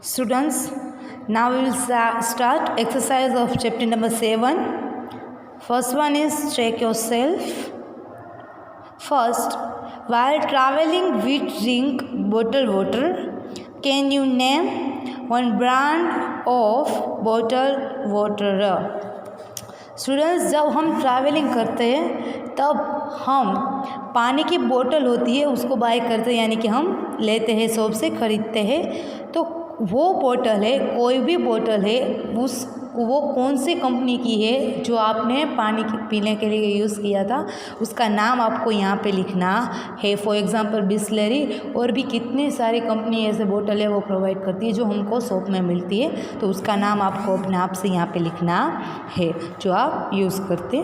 Students, now we will start exercise of chapter number 7. First one is check yourself. First, while traveling with drink bottled water, can you name one brand of bottled water? Students, जब हम travelling करते हैं तब हम पानी की बोतल होती है उसको बाय करते हैं, यानी कि हम लेते हैं, शॉप से ख़रीदते हैं। तो वो बोतल है, कोई भी बोतल है, वो कौन सी कंपनी की है जो आपने पानी पीने के लिए यूज़ किया था, उसका नाम आपको यहाँ पे लिखना है। फॉर एग्जांपल बिसलेरी, और भी कितनी सारी कंपनी ऐसे बोतल है वो प्रोवाइड करती है जो हमको शॉप में मिलती है, तो उसका नाम आपको अपने आप से यहाँ पे लिखना है जो आप यूज़ करते।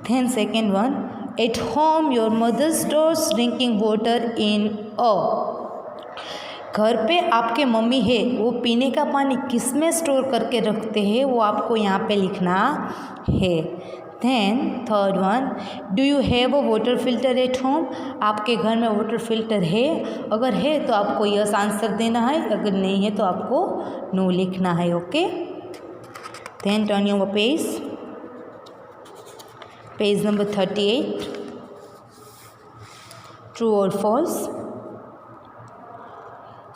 Then second one, at home your mother stores drinking water in a, घर पे आपके मम्मी है वो पीने का पानी किस में स्टोर करके रखते हैं, वो आपको यहाँ पे लिखना है। Then third one, do you have a water filter at home, आपके घर में वाटर फिल्टर है, अगर है तो आपको यस आंसर देना है, अगर नहीं है तो आपको नो लिखना है। Okay, then turn your page number 38, true और false.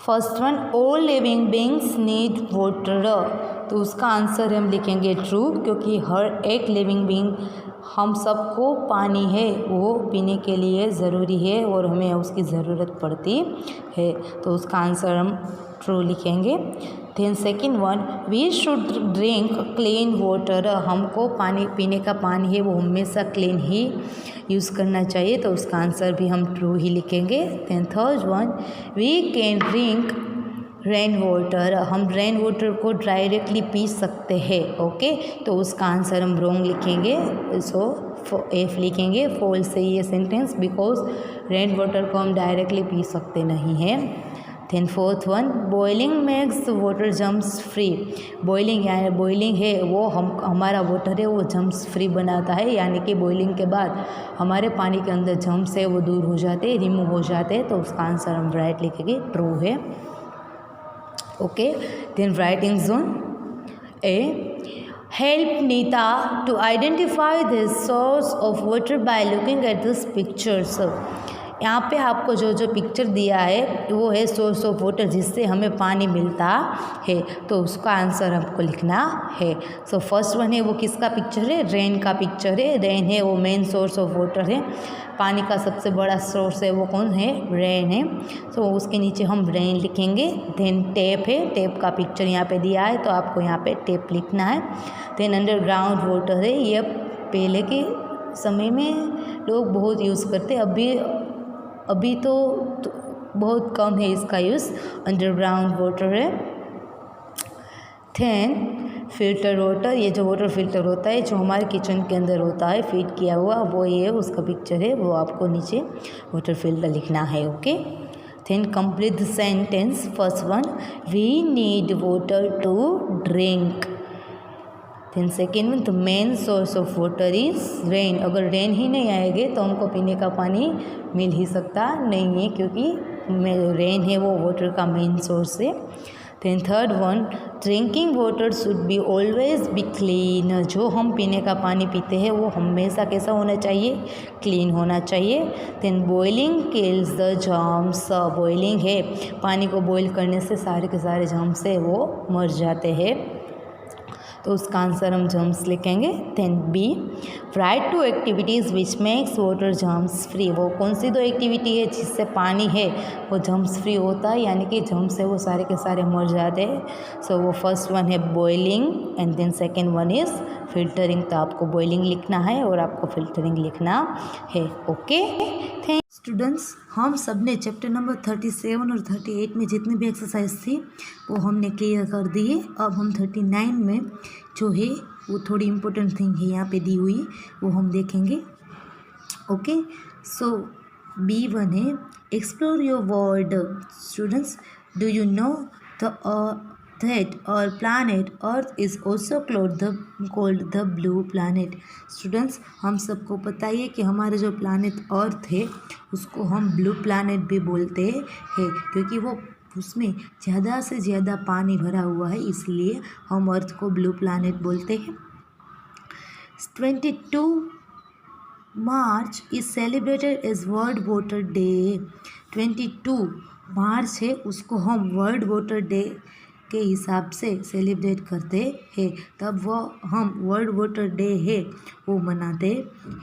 First one, all living beings need water, तो उसका आंसर हम लिखेंगे ट्रू, क्योंकि हर एक लिविंग बींग, हम सबको पानी है वो पीने के लिए ज़रूरी है और हमें उसकी ज़रूरत पड़ती है, तो उसका आंसर हम ट्रू लिखेंगे। Then second one, we should drink clean water, हमको पानी पीने का पानी है वो हमेशा क्लीन ही यूज़ करना चाहिए, तो उसका आंसर भी हम ट्रू ही लिखेंगे। Then third one, we can drink rain water, हम रेन वाटर को डायरेक्टली पी सकते हैं। ओके, तो उसका आंसर हम रॉन्ग लिखेंगे, सो एफ लिखेंगे। फॉल्स है ये सेंटेंस, बिकॉज रेन वाटर को हम डायरेक्टली पी सकते नहीं हैं। Then fourth one, boiling makes water germs free, boiling यानी बॉइलिंग है वो हमारा वाटर है वो जम्स फ्री बनाता है, यानी कि बॉइलिंग के बाद हमारे पानी के अंदर जम्स है वो दूर हो जाते हैं, रिमूव हो जाते हैं, तो उसका आंसर हम राइट लिखेंगे, ट्रू है। Okay, then writing zone A, help Neeta to identify the source of water by looking at this pictures, यहाँ पे आपको जो जो पिक्चर दिया है वो है सोर्स ऑफ वाटर, जिससे हमें पानी मिलता है, तो उसका आंसर हमको लिखना है। सो फर्स्ट वन है वो किसका पिक्चर है, रेन का पिक्चर है, रेन है वो मेन सोर्स ऑफ वाटर है, पानी का सबसे बड़ा सोर्स है वो कौन है, रेन है, सो उसके नीचे हम रेन लिखेंगे। देन टेप है, टेप का पिक्चर यहाँ पे दिया है तो आपको यहाँ पे टेप लिखना है। देन अंडरग्राउंड वाटर है, ये पहले के समय में लोग बहुत यूज़ करते, अभी तो बहुत कम है इसका यूज़, अंडरग्राउंड वाटर है। देन फिल्टर वाटर, ये जो वाटर फिल्टर होता है जो हमारे किचन के अंदर होता है फीड किया हुआ, वो ये उसका पिक्चर है, वो आपको नीचे वाटर फिल्टर लिखना है। Okay, then complete the sentence. First one, we need water to drink. Then second one, the main source of water is rain, अगर रेन ही नहीं आएगी तो हमको पीने का पानी मिल ही सकता नहीं है, क्योंकि रेन है वो वाटर का मेन सोर्स है। Then third one, drinking water should be always be clean, जो हम पीने का पानी पीते हैं वो हमेशा कैसा होना चाहिए, क्लीन होना चाहिए। Then boiling kills the germs, boiling है पानी को बॉईल करने से सारे के सारे जर्म्स है वो मर जाते हैं, तो उसका आंसर हम जर्म्स लिखेंगे। Then B, write two activities which makes water germs free, वो कौन सी दो एक्टिविटी है जिससे पानी है वो जर्म्स फ्री होता है, यानी कि जर्म्स है वो सारे के सारे मर जाते हैं। सो वो फर्स्ट वन है boiling and then second one is filtering, तो आपको बॉइलिंग लिखना है और आपको फिल्टरिंग लिखना है। ओके, थैंक स्टूडेंट्स, हम सब ने चैप्टर नंबर 37 और 38 में जितनी भी एक्सरसाइज थी वो हमने क्लियर कर दी है। अब हम 39 में जो है वो थोड़ी इम्पोर्टेंट थिंग है यहाँ पे दी हुई, वो हम देखेंगे। ओके, सो B1 है, explore your world. Students, do you know that our planet Earth is also called the blue planet। Students, हम सबको पता ही है कि हमारे जो प्लानट अर्थ है उसको हम ब्लू प्लानट भी बोलते हैं, क्योंकि वो उसमें ज़्यादा से ज़्यादा पानी भरा हुआ है, इसलिए हम अर्थ को ब्लू प्लैनेट बोलते हैं। 22 March is celebrated as world water day. 22 मार्च है, उसको हम वर्ल्ड वाटर डे के हिसाब से सेलिब्रेट करते हैं, तब वह हम वर्ल्ड वाटर डे है वो मनाते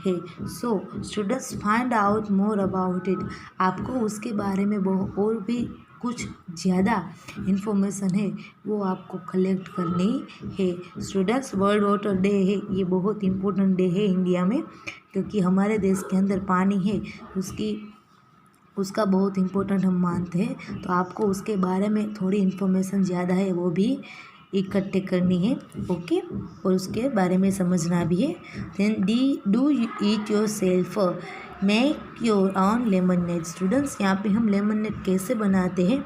हैं। So students find out more about it. आपको उसके बारे में और भी कुछ ज़्यादा इन्फॉर्मेशन है वो आपको कलेक्ट करनी है। स्टूडेंट्स, वर्ल्ड वाटर डे है, ये बहुत इम्पोर्टेंट डे है इंडिया में, क्योंकि हमारे देश के अंदर पानी है उसका बहुत इम्पोर्टेंट हम मानते हैं। तो आपको उसके बारे में थोड़ी इन्फॉर्मेशन ज़्यादा है वो भी इकट्ठे करनी है, ओके, और उसके बारे में समझना भी है। Then do you eat yourself make your own lemonade. Students, यहाँ पे हम लेमनेड कैसे बनाते हैं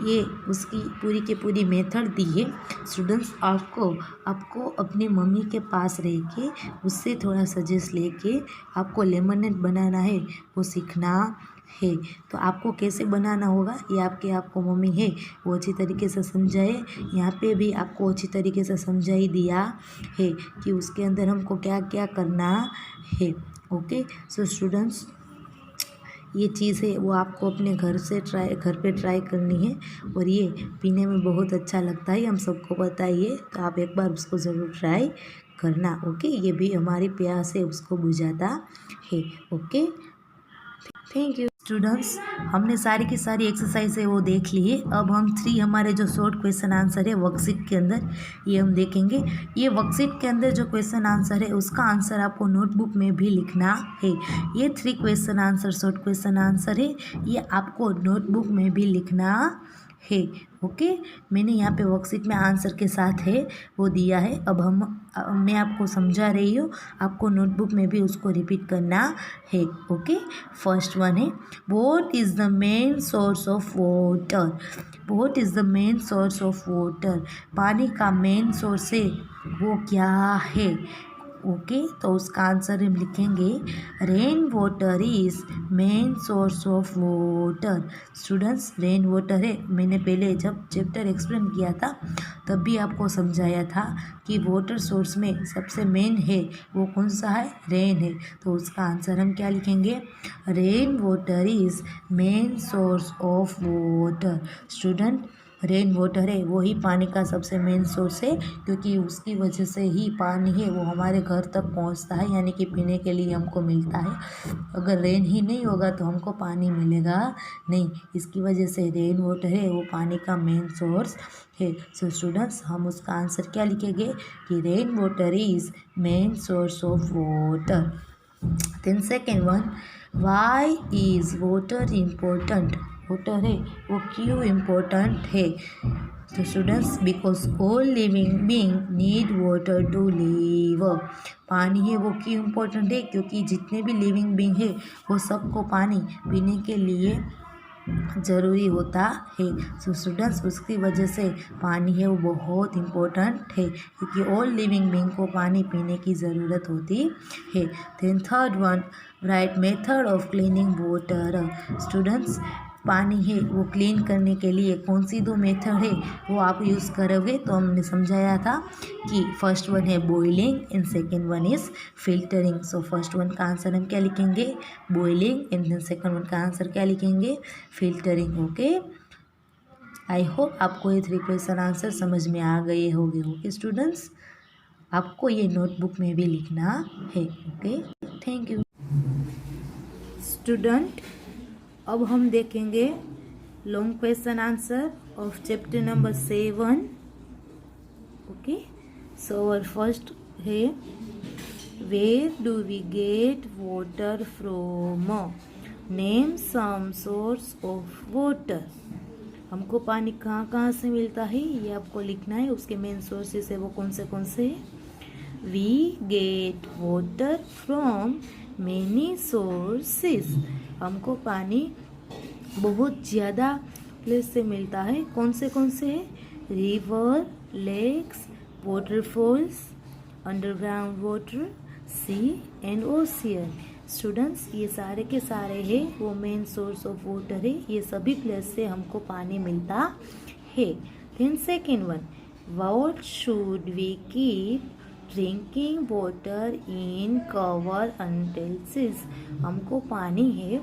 ये उसकी पूरी की पूरी मेथड दी है। स्टूडेंट्स, आपको अपनी मम्मी के पास रह के उससे थोड़ा सजेस्ट लेके आपको लेमनेड बनाना है वो सीखना है। तो आपको कैसे बनाना होगा ये आपको मम्मी है वो अच्छी तरीके से समझाए, यहाँ पे भी आपको अच्छी तरीके से समझाई दिया है कि उसके अंदर हमको क्या क्या करना है, ओके। सो स्टूडेंट्स, ये चीज़ है वो आपको अपने घर पे ट्राई करनी है, और ये पीने में बहुत अच्छा लगता है, हम सबको पता ही है। तो आप एक बार उसको ज़रूर ट्राई करना, ओके। ये भी हमारी प्यास है उसको बुझाता है, ओके। थैंक यू स्टूडेंट्स, हमने सारी की सारी एक्सरसाइज है वो देख ली है। अब हम 3 हमारे जो शॉर्ट क्वेश्चन आंसर है वर्कशीट के अंदर ये हम देखेंगे। ये वर्कशीट के अंदर जो क्वेश्चन आंसर है उसका आंसर आपको नोटबुक में भी लिखना है। ये 3 question answer short question answer है, ये आपको नोटबुक में भी लिखना है, ओके। मैंने यहाँ पे वर्कशीट में आंसर के साथ है वो दिया है। अब मैं आपको समझा रही हूँ, आपको नोटबुक में भी उसको रिपीट करना है, ओके। फर्स्ट वन है, what is the main source of water. What is the main source of water, पानी का मेन सोर्स है वो क्या है, ओके। तो उसका आंसर हम लिखेंगे rain water is main source of water. Students, rain water है, मैंने पहले जब चैप्टर एक्सप्लेन किया था तब भी आपको समझाया था कि वाटर सोर्स में सबसे मेन है वो कौन सा है, रेन है। तो उसका आंसर हम क्या लिखेंगे, rain water is main source of water. Student, rain water है वो ही पानी का सबसे मेन सोर्स है, क्योंकि उसकी वजह से ही पानी है वो हमारे घर तक पहुंचता है, यानी कि पीने के लिए हमको मिलता है। अगर रेन ही नहीं होगा तो हमको पानी मिलेगा नहीं, इसकी वजह से रेन वाटर है वो पानी का मेन सोर्स है। सो स्टूडेंट्स, हम उसका आंसर क्या लिखेंगे कि rain water is main source of water. Then second one, why is water important. Water है वो क्यों इम्पोर्टेंट है, तो students, because all living being need water to live. पानी है वो क्यों इम्पोर्टेंट है, क्योंकि जितने भी लिविंग बीइंग है वो सबको पानी पीने के लिए ज़रूरी होता है। सो स्टूडेंट्स, उसकी वजह से पानी है वो बहुत इम्पोर्टेंट है, क्योंकि ऑल लिविंग बीइंग को पानी पीने की ज़रूरत होती है। Then third one, write method of cleaning water. Students, पानी है वो क्लीन करने के लिए कौन सी 2 मेथड है वो आप यूज़ करोगे, तो हमने समझाया था कि फर्स्ट वन है boiling and second one is filtering. So first one का आंसर हम क्या लिखेंगे, boiling, and then second one का आंसर क्या लिखेंगे, फिल्टरिंग, ओके। आई होप आपको ये 3 क्वेश्चन आंसर समझ में आ गए होंगे, ओके स्टूडेंट्स। आपको ये नोटबुक में भी लिखना है, ओके। Thank you student. अब हम देखेंगे long question answer of chapter number 7, okay. So और फर्स्ट है, where do we get water from, name some source of water. हमको पानी कहाँ कहाँ से मिलता है ये आपको लिखना है, उसके मेन सोर्सेस है वो कौन से हैं। We get water from many sources, हमको पानी बहुत ज़्यादा प्लेस से मिलता है, कौन से है, river, lakes, waterfalls, underground water, sea and ocean. Students ये सारे के सारे है वो मेन सोर्स ऑफ वाटर है, ये सभी प्लेस से हमको पानी मिलता है। Then second one, what should we keep drinking water in cover utensils. हमको पानी है,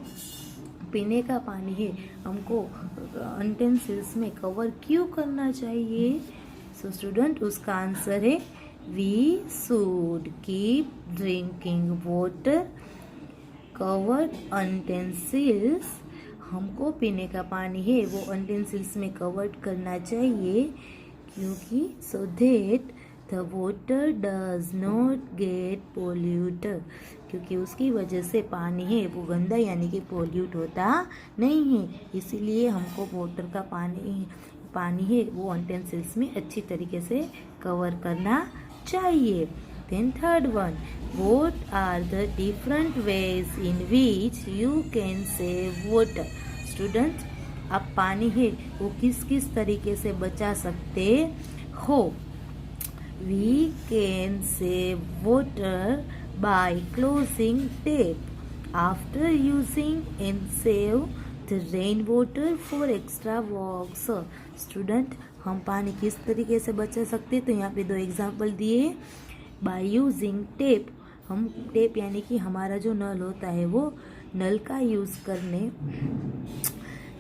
पीने का पानी है, हमको यूटेंसिल्स में कवर क्यों करना चाहिए? सो स्टूडेंट उसका आंसर है we should keep drinking water covered utensils. हमको पीने का पानी है वो यूटेंसिल्स में कवर्ड करना चाहिए, क्योंकि so that the water does not gate polluted, क्योंकि उसकी वजह से पानी है वो गंदा यानी कि पोल्यूट होता नहीं है। इसीलिए हमको वाटर का पानी है वो यूटेंसिल्स में अच्छी तरीके से कवर करना चाहिए। Then third one, what are the different ways in which you can save water. Student आप पानी है वो किस किस तरीके से बचा सकते हो? We can save water by closing tap after using and save the rainwater for extra works। Student हम पानी किस तरीके से बचा सकते हैं? तो यहाँ पे दो एग्जाम्पल दिए। बाय यूजिंग टेप, हम टेप यानी कि हमारा जो नल होता है वो नल का यूज़ करने,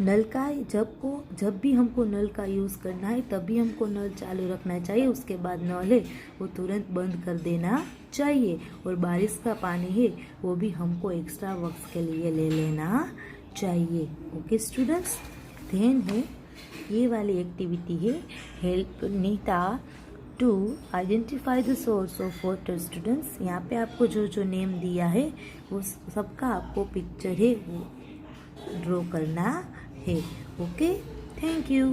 नल का जब भी हमको नल का यूज़ करना है तभी हमको नल चालू रखना चाहिए, उसके बाद नल है वो तुरंत बंद कर देना चाहिए। और बारिश का पानी है वो भी हमको एक्स्ट्रा वर्क्स के लिए ले लेना चाहिए। ओके स्टूडेंट्स, देन है ये वाली एक्टिविटी है help Neeta to identify the source of water. Students यहाँ पे आपको जो जो नेम दिया है वो सबका आपको पिक्चर है वो ड्रॉ करना है। Okay, thank you.